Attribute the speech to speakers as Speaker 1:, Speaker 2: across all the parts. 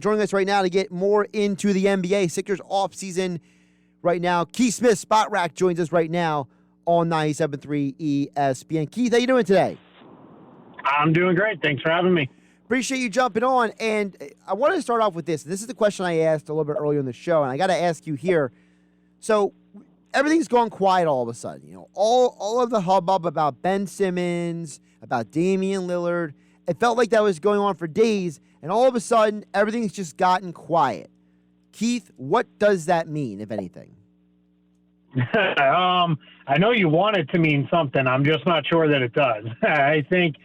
Speaker 1: Joining us right now to get more into the NBA, Sixers offseason right now. Keith Smith, Spotrac, joins us right now on 97.3 ESPN. Keith, how you doing today?
Speaker 2: I'm doing great. Thanks for having me.
Speaker 1: Appreciate you jumping on. And I wanted to start off with this. This is the question I asked a little bit earlier in the show, and I got to ask you here. So everything's gone quiet all of a sudden. You know, all of the hubbub about Ben Simmons, about Damian Lillard. It felt like that was going on for days, and all of a sudden, everything's just gotten quiet. Keith, what does that mean, if anything?
Speaker 2: I know you want it to mean something. I'm just not sure that it does. I think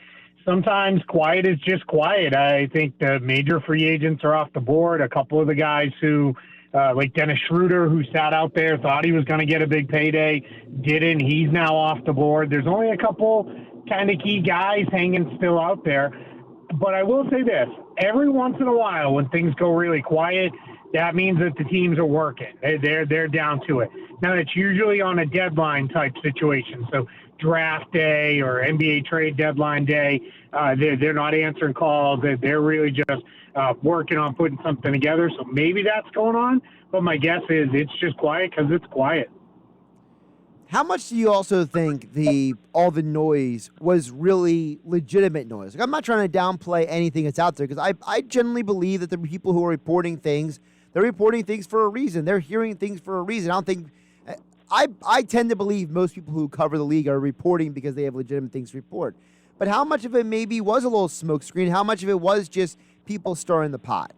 Speaker 2: sometimes quiet is just quiet. I think the major free agents are off the board. A couple of the guys who, like Dennis Schroeder, who sat out there, thought he was going to get a big payday, didn't. He's now off the board. There's only a couple kind of key guys hanging still out there. But I will say this, every once in a while when things go really quiet, that means that the teams are working. They're down to it. Now, it's usually on a deadline type situation. So draft day or NBA trade deadline day, they're not answering calls. They're really just working on putting something together. So maybe that's going on. But my guess is it's just quiet because it's quiet.
Speaker 1: How much do you also think all the noise was really legitimate noise? Like, I'm not trying to downplay anything that's out there because I generally believe that the people who are reporting things, they're reporting things for a reason. They're hearing things for a reason. I don't think I tend to believe most people who cover the league are reporting because they have legitimate things to report. But how much of it maybe was a little smokescreen? How much of it was just people stirring the pot?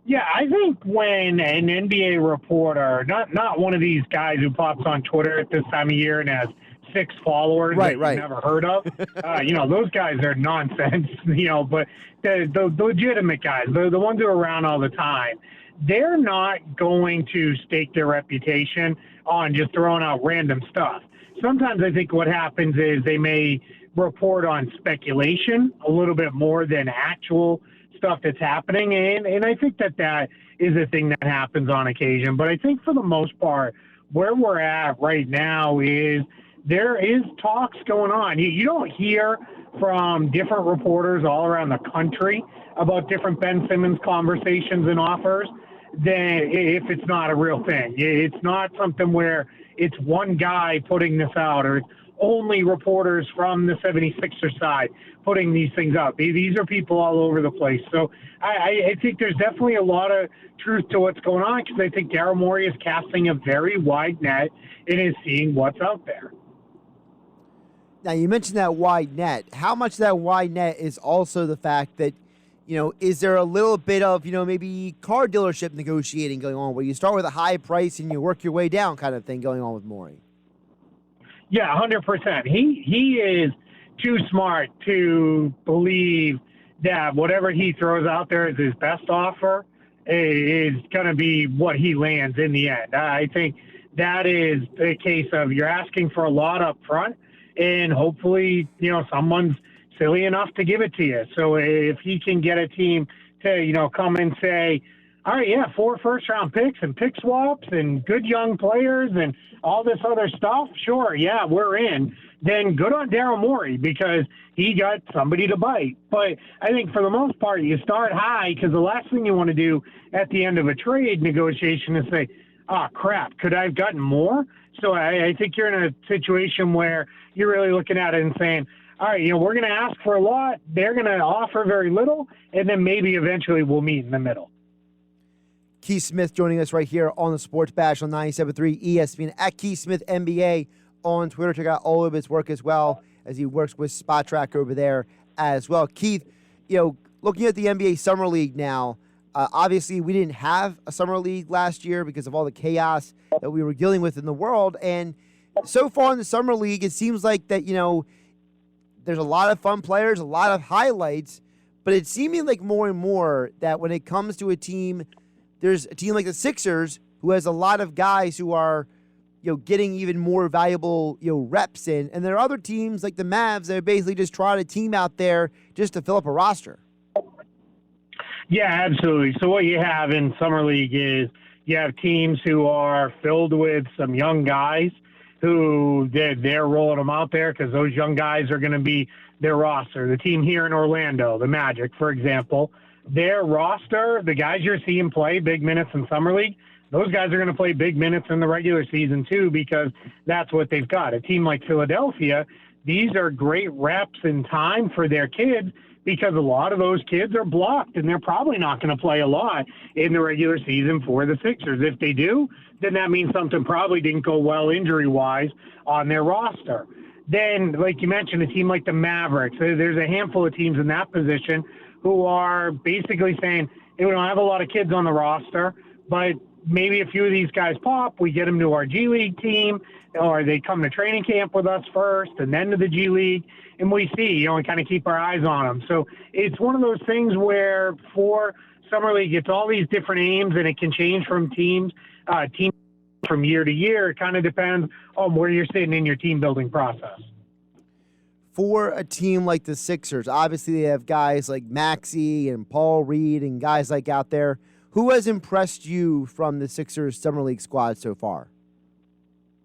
Speaker 2: Yeah, I think when an NBA reporter, not one of these guys who pops on Twitter at this time of year and has 6 followers that you've never heard of, those guys are nonsense, but the legitimate guys, the ones who are around all the time, they're not going to stake their reputation on just throwing out random stuff. Sometimes I think what happens is they may report on speculation a little bit more than actual stuff that's happening, and I think that is a thing that happens on occasion. But I think for the most part, where we're at right now is there is talks going on. You don't hear from different reporters all around the country about different Ben Simmons conversations and offers than if it's not a real thing. It's not something where it's one guy putting this out or it's only reporters from the 76ers side putting these things out. These are people all over the place. So I think there's definitely a lot of truth to what's going on because I think Daryl Morey is casting a very wide net and is seeing what's out there.
Speaker 1: Now, you mentioned that wide net. How much of that wide net is also the fact that, is there a little bit of, maybe car dealership negotiating going on where you start with a high price and you work your way down kind of thing going on with Morey?
Speaker 2: Yeah, 100%. He is too smart to believe that whatever he throws out there as his best offer is going to be what he lands in the end. I think that is a case of you're asking for a lot up front, and hopefully, someone's silly enough to give it to you. So if he can get a team to, come and say, all right, 4 first-round picks and pick swaps and good young players and all this other stuff, sure, yeah, we're in. Then good on Daryl Morey because he got somebody to bite. But I think for the most part, you start high because the last thing you want to do at the end of a trade negotiation is say, oh, crap, could I have gotten more? So I think you're in a situation where you're really looking at it and saying, all right, we're going to ask for a lot. They're going to offer very little, and then maybe eventually we'll meet in the middle.
Speaker 1: Keith Smith joining us right here on the Sports Bash on 97.3 ESPN at Keith Smith NBA on Twitter. Check out all of his work as well as he works with Spotrac over there as well. Keith, looking at the NBA Summer League now, obviously we didn't have a Summer League last year because of all the chaos that we were dealing with in the world. And so far in the Summer League, it seems like that, there's a lot of fun players, a lot of highlights, but it's seeming like more and more that when it comes to a team, there's a team like the Sixers who has a lot of guys who are, getting even more valuable, reps in. And there are other teams like the Mavs that are basically just trying a team out there just to fill up a roster.
Speaker 2: Yeah, absolutely. So what you have in Summer League is you have teams who are filled with some young guys who they're rolling them out there because those young guys are going to be their roster. The team here in Orlando, the Magic, for example, their roster, the guys you're seeing play big minutes in Summer League, those guys are going to play big minutes in the regular season too, because that's what they've got. A team like Philadelphia, these are great reps and time for their kids, because a lot of those kids are blocked, and they're probably not going to play a lot in the regular season for the Sixers. If they do, then that means something probably didn't go well injury-wise on their roster. Then, like you mentioned, a team like the Mavericks, there's a handful of teams in that position who are basically saying, hey, we don't have a lot of kids on the roster, but maybe a few of these guys pop, we get them to our G League team, or they come to training camp with us first and then to the G League, and we see, and kind of keep our eyes on them. So it's one of those things where for Summer League, it's all these different aims, and it can change from team from year to year. It kind of depends on where you're sitting in your team building process.
Speaker 1: For a team like the Sixers, obviously they have guys like Maxi and Paul Reed and guys like out there. Who has impressed you from the Sixers Summer League squad so far?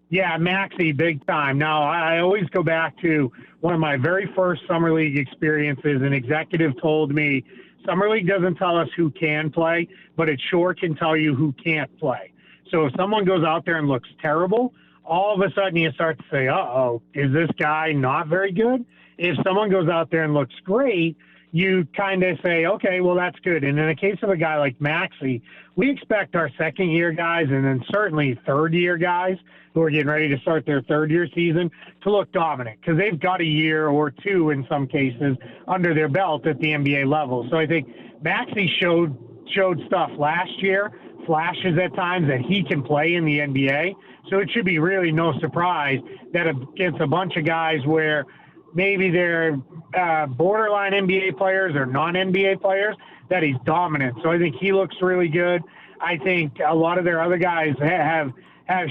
Speaker 2: Yeah, Maxi, big time. Now, I always go back to one of my very first Summer League experiences. An executive told me, Summer League doesn't tell us who can play, but it sure can tell you who can't play. So if someone goes out there and looks terrible, all of a sudden you start to say, uh-oh, is this guy not very good? If someone goes out there and looks great, you kind of say, okay, well, that's good. And in the case of a guy like Maxi, we expect our second-year guys, and then certainly third-year guys who are getting ready to start their third-year season, to look dominant, because they've got a year or two in some cases under their belt at the NBA level. So I think Maxi showed stuff last year, flashes at times that he can play in the NBA. So it should be really no surprise that against a bunch of guys where maybe they're borderline NBA players or non-NBA players, that he's dominant. So I think he looks really good. I think a lot of their other guys have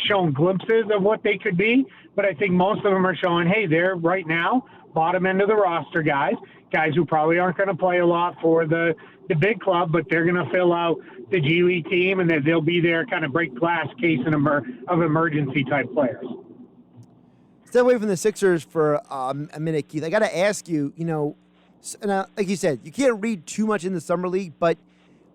Speaker 2: shown glimpses of what they could be, but I think most of them are showing, hey, they're right now bottom end of the roster guys who probably aren't going to play a lot for the big club, but they're going to fill out the G League team, and that they'll be there kind of break glass case of emergency type players.
Speaker 1: Stay away from the Sixers for a minute, Keith. I got to ask you, like you said, you can't read too much in the Summer League, but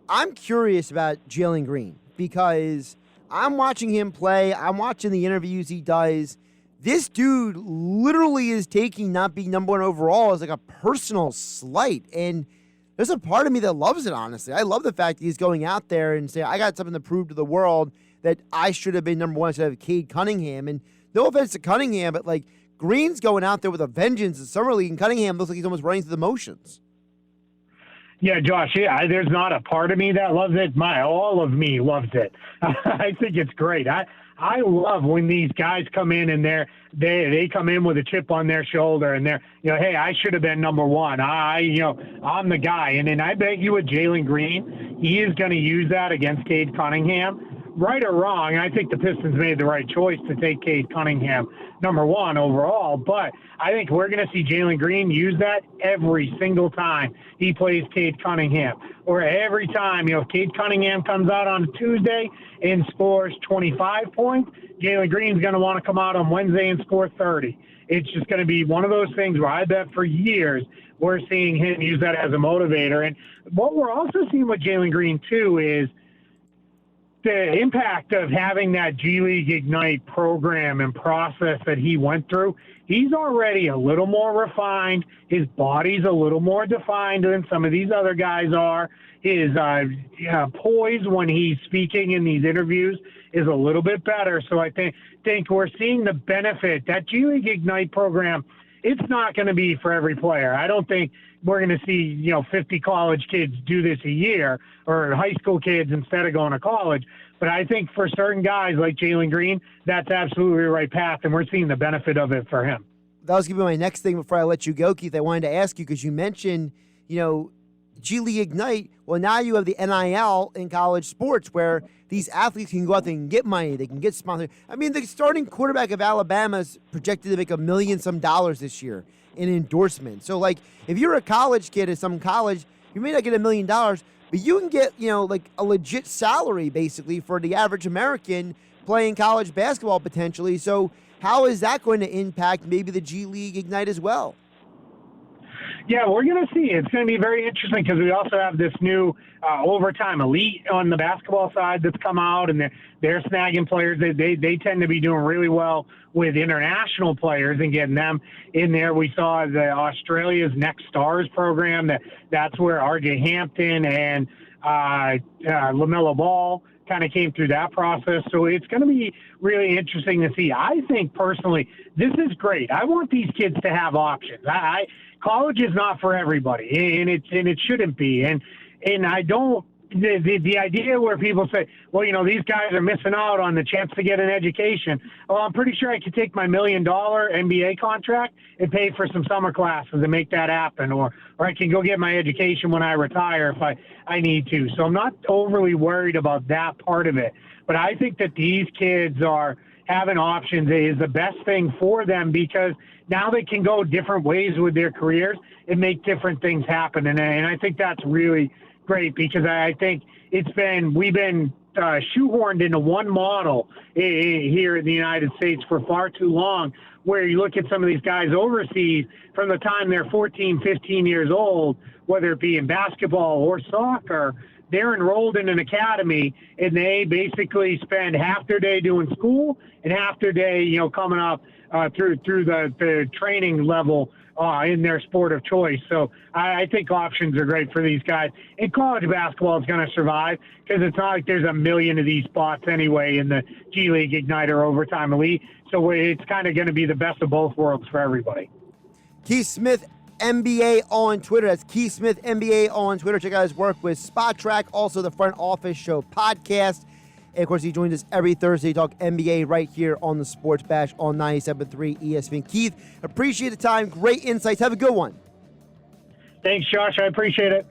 Speaker 1: I'm curious about Jalen Green, because I'm watching him play. I'm watching the interviews he does. This dude literally is taking not being number one overall as like a personal slight. And there's a part of me that loves it, honestly. I love the fact that he's going out there and saying, I got something to prove to the world that I should have been number one instead of Cade Cunningham. And no offense to Cunningham, but like Green's going out there with a vengeance in Summer League, and Cunningham looks like he's almost running through the motions.
Speaker 2: Yeah, Josh, there's not a part of me that loves it. All of me loves it. I think it's great. I love when these guys come in and they come in with a chip on their shoulder, and they're, hey, I should have been number one. I'm the guy. And then I bet you with Jalen Green, he is going to use that against Cade Cunningham. Right or wrong, I think the Pistons made the right choice to take Cade Cunningham number one overall, but I think we're going to see Jalen Green use that every single time he plays Cade Cunningham, or every time, if Cade Cunningham comes out on Tuesday and scores 25 points, Jalen Green's going to want to come out on Wednesday and score 30. It's just going to be one of those things where I bet for years we're seeing him use that as a motivator. And what we're also seeing with Jalen Green, too, is the impact of having that G League Ignite program and process that he went through. He's already a little more refined. His body's a little more defined than some of these other guys are. His poise when he's speaking in these interviews is a little bit better. So I think we're seeing the benefit. That G League Ignite program, it's not going to be for every player. I don't think we're going to see, 50 college kids do this a year, or high school kids instead of going to college. But I think for certain guys like Jalen Green, that's absolutely the right path, and we're seeing the benefit of it for him.
Speaker 1: That was going to be my next thing before I let you go, Keith. I wanted to ask you, because you mentioned, G League Ignite. Well, now you have the NIL in college sports, where these athletes can go out there and get money. They can get sponsored. I mean, the starting quarterback of Alabama is projected to make $1 million this year in endorsement. So, like, if you're a college kid at some college, you may not get $1 million, but you can get, like a legit salary basically for the average American playing college basketball potentially. So how is that going to impact maybe the G League Ignite as well?
Speaker 2: Yeah, we're going to see. It's going to be very interesting because we also have this new overtime elite on the basketball side that's come out, and they're snagging players. They tend to be doing really well with international players and getting them in there. We saw the Australia's Next Stars program. That's where RJ Hampton and LaMelo Ball kind of came through that process. So it's going to be really interesting to see. I think personally, this is great. I want these kids to have options. College is not for everybody, and it shouldn't be. And I don't. The idea where people say, well, these guys are missing out on the chance to get an education. Well, I'm pretty sure I could take my $1 million NBA contract and pay for some summer classes and make that happen, or I can go get my education when I retire if I need to. So I'm not overly worried about that part of it. But I think that these kids are having options is the best thing for them, because now they can go different ways with their careers and make different things happen. And I think that's really great, because I think we've been shoehorned into one model here in the United States for far too long, where you look at some of these guys overseas from the time they're 14, 15 years old, whether it be in basketball or soccer, they're enrolled in an academy, and they basically spend half their day doing school and half their day, coming up through the training level in their sport of choice. So I think options are great for these guys. And college basketball is going to survive, because it's not like there's a million of these spots anyway in the G League, Ignite, or Overtime Elite. So it's kind of going to be the best of both worlds for everybody.
Speaker 1: Keith Smith, NBA on Twitter. That's Keith Smith, NBA on Twitter. Check out his work with Spotrac, also the Front Office Show podcast. And, of course, he joins us every Thursday to talk NBA right here on the Sports Bash on 97.3 ESPN. Keith, appreciate the time. Great insights. Have a good one.
Speaker 2: Thanks, Josh. I appreciate it.